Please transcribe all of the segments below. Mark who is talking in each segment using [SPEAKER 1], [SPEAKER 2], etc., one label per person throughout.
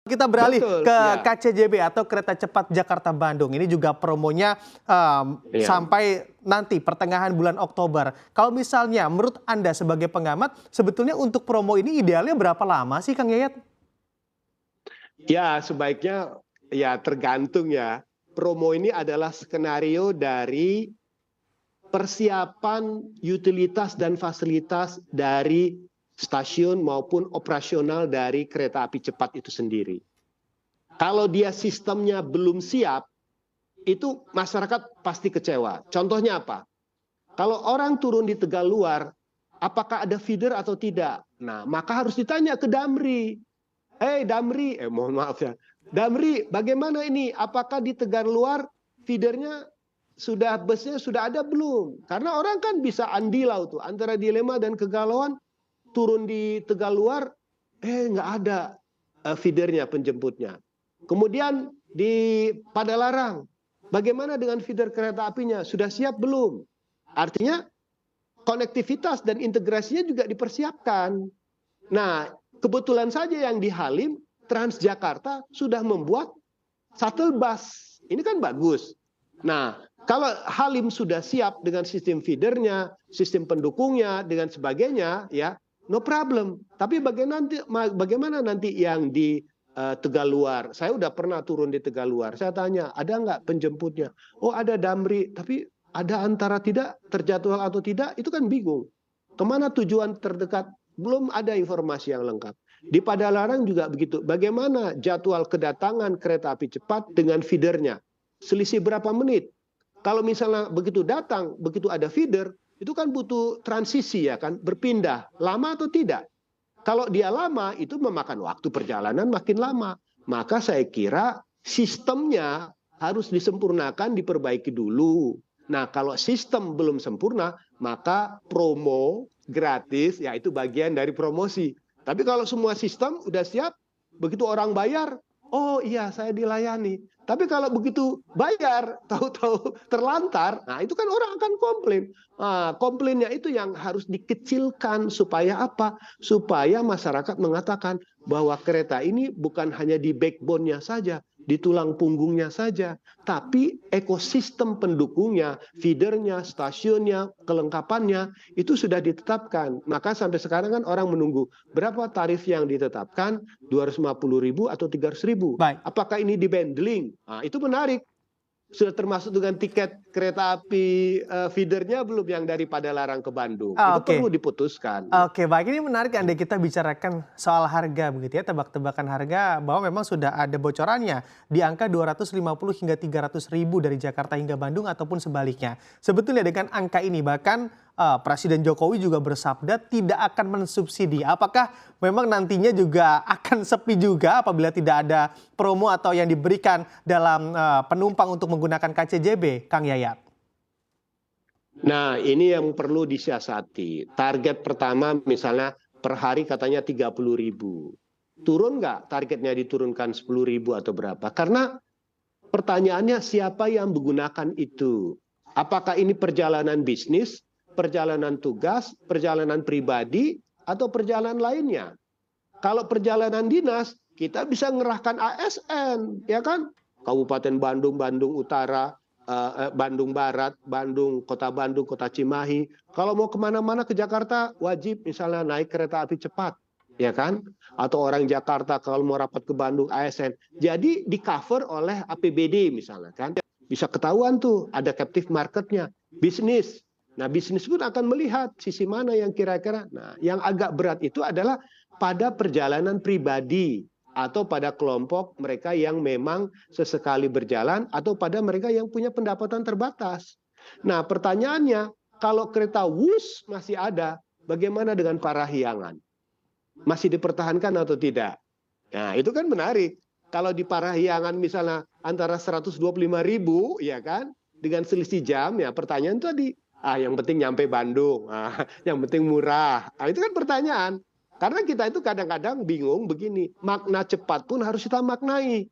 [SPEAKER 1] Kita beralih
[SPEAKER 2] Betul,
[SPEAKER 1] ke
[SPEAKER 2] ya.
[SPEAKER 1] KCJB atau Kereta Cepat Jakarta-Bandung. Ini juga promonya
[SPEAKER 2] Iya.
[SPEAKER 1] sampai nanti pertengahan bulan Oktober. Kalau misalnya menurut Anda sebagai pengamat, sebetulnya untuk promo ini idealnya berapa lama sih Kang Yayat?
[SPEAKER 2] Ya, sebaiknya ya tergantung ya. Promo ini adalah skenario dari persiapan utilitas dan fasilitas dari stasiun maupun operasional dari kereta api cepat itu sendiri. Kalau dia sistemnya belum siap, itu masyarakat pasti kecewa. Contohnya apa? Kalau orang turun di Tegaluar, apakah ada feeder atau tidak? Nah, maka harus ditanya ke Damri. Damri, mohon maaf ya. Damri, bagaimana ini? Apakah di Tegaluar feedernya busnya sudah ada belum? Karena orang kan bisa andilau tuh antara dilema dan kegalauan, turun di Tegaluar, nggak ada feedernya, penjemputnya. Kemudian di Padalarang, bagaimana dengan feeder kereta apinya? Sudah siap belum? Artinya konektivitas dan integrasinya juga dipersiapkan. Nah, kebetulan saja yang di Halim, Transjakarta sudah membuat shuttle bus. Ini kan bagus. Nah, kalau Halim sudah siap dengan sistem feedernya, sistem pendukungnya, dengan sebagainya, ya, no problem. Tapi bagaimana nanti yang di Tegaluar? Saya udah pernah turun di Tegaluar. Saya tanya, ada nggak penjemputnya? Oh, ada Damri. Tapi ada antara tidak terjadwal atau tidak, itu kan bingung. Kemana tujuan terdekat? Belum ada informasi yang lengkap. Di Padalarang juga begitu. Bagaimana jadwal kedatangan kereta api cepat dengan feedernya? Selisih berapa menit? Kalau misalnya begitu datang, begitu ada feeder, itu kan butuh transisi ya kan, berpindah. Lama atau tidak? Kalau dia lama, itu memakan waktu perjalanan makin lama. Maka saya kira sistemnya harus disempurnakan, diperbaiki dulu. Nah, kalau sistem belum sempurna, maka promo gratis, ya itu bagian dari promosi. Tapi kalau semua sistem udah siap, begitu orang bayar, oh iya saya dilayani. Tapi kalau begitu bayar, tahu-tahu terlantar, nah itu kan orang akan komplain. Nah, komplainnya itu yang harus dikecilkan supaya apa? Supaya masyarakat mengatakan bahwa kereta ini bukan hanya di backbone-nya saja, di tulang punggungnya saja, tapi ekosistem pendukungnya, feedernya, stasiunnya, kelengkapannya itu sudah ditetapkan. Maka sampai sekarang kan orang menunggu berapa tarif yang ditetapkan, 250.000 atau 300.000.
[SPEAKER 1] Baik.
[SPEAKER 2] Apakah ini dibandling? Nah, itu menarik. Sudah termasuk dengan tiket kereta api feedernya belum yang dari Padalarang ke Bandung. Itu perlu diputuskan.
[SPEAKER 1] Oke, baik, ini menarik Anda kita bicarakan soal harga begitu ya, tebak-tebakan harga bahwa memang sudah ada bocorannya di angka 250 hingga 300 ribu dari Jakarta hingga Bandung ataupun sebaliknya. Sebetulnya dengan angka ini bahkan Presiden Jokowi juga bersabda tidak akan mensubsidi. Apakah memang nantinya juga akan sepi juga apabila tidak ada promo atau yang diberikan dalam penumpang untuk menggunakan KCJB, Kang Yayat?
[SPEAKER 2] Nah, ini yang perlu disiasati. Target pertama misalnya per hari katanya 30.000. Turun nggak targetnya diturunkan 10.000 atau berapa? Karena pertanyaannya siapa yang menggunakan itu? Apakah ini perjalanan bisnis, perjalanan tugas, perjalanan pribadi, atau perjalanan lainnya? Kalau perjalanan dinas, kita bisa ngerahkan ASN, ya kan? Kabupaten Bandung, Bandung Utara, Bandung Barat, Bandung, Kota Cimahi. Kalau mau kemana-mana ke Jakarta, wajib misalnya naik kereta api cepat, ya kan? Atau orang Jakarta kalau mau rapat ke Bandung, ASN. Jadi di cover oleh APBD misalnya kan. Bisa ketahuan tuh ada captive marketnya, bisnis. Nah, bisnis pun akan melihat sisi mana yang kira-kira. Nah, yang agak berat itu adalah pada perjalanan pribadi, atau pada kelompok mereka yang memang sesekali berjalan, atau pada mereka yang punya pendapatan terbatas. Nah, pertanyaannya, kalau kereta Wus masih ada, bagaimana dengan Parahyangan? Masih dipertahankan atau tidak? Nah, itu kan menarik. Kalau di Parahyangan misalnya antara 125.000, ya kan, dengan selisih jam, ya pertanyaan tadi, yang penting nyampe Bandung, yang penting murah. Nah, itu kan pertanyaan. Karena kita itu kadang-kadang bingung begini, makna cepat pun harus kita maknai.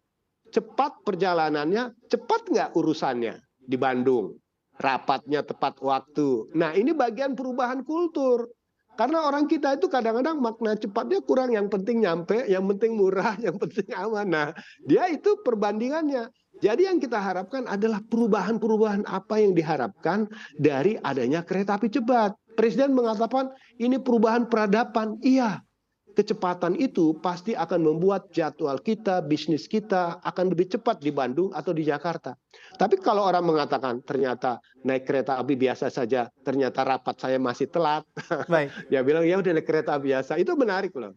[SPEAKER 2] Cepat perjalanannya, cepat nggak urusannya di Bandung? Rapatnya tepat waktu. Nah, ini bagian perubahan kultur. Karena orang kita itu kadang-kadang makna cepatnya kurang, yang penting nyampe, yang penting murah, yang penting aman. Nah, dia itu perbandingannya. Jadi yang kita harapkan adalah perubahan-perubahan apa yang diharapkan dari adanya kereta api cepat. Presiden mengatakan ini perubahan peradaban. Iya, kecepatan itu pasti akan membuat jadwal kita, bisnis kita akan lebih cepat di Bandung atau di Jakarta. Tapi kalau orang mengatakan ternyata naik kereta api biasa saja, ternyata rapat saya masih telat,
[SPEAKER 1] Baik.
[SPEAKER 2] dia bilang ya udah naik kereta biasa, itu menarik loh.